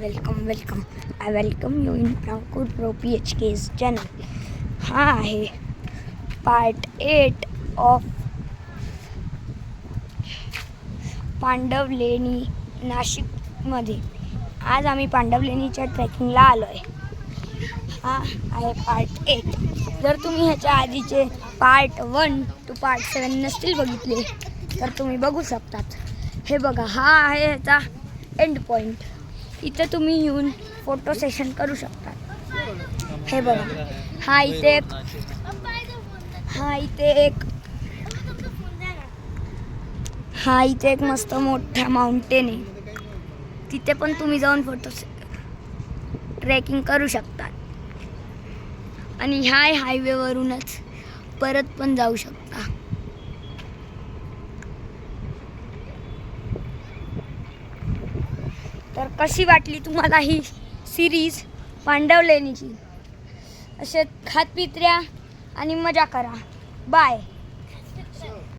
Welcome. I welcome you in Prankur Pro PHK's channel. हा आहे part 8 of Pandavleni नाशिकमध्ये. आज आम्ही पांडवलेणीच्या ट्रेकिंगला आलो आहे. हा आहे पार्ट 8. जर तुम्ही ह्याच्या आधीचे पार्ट 1 to पार्ट 7 नसतील बघितले तर तुम्ही बघू शकतात. हे बघा, हा आहे ह्याचा एंड पॉईंट. इथं तुम्ही येऊन फोटो सेशन करू शकता. हे बघा, हा इथे एक मस्त मोठा माउंटेन आहे. तिथे पण तुम्ही जाऊन ट्रेकिंग करू शकता. आणि ह्या हायवेवरूनच परत पण जाऊ शकता. तर कशी वाटली तुम्हाला ही सिरीज पांडवलेणीची? असे खात पित्र्या आणि मजा करा. बाय.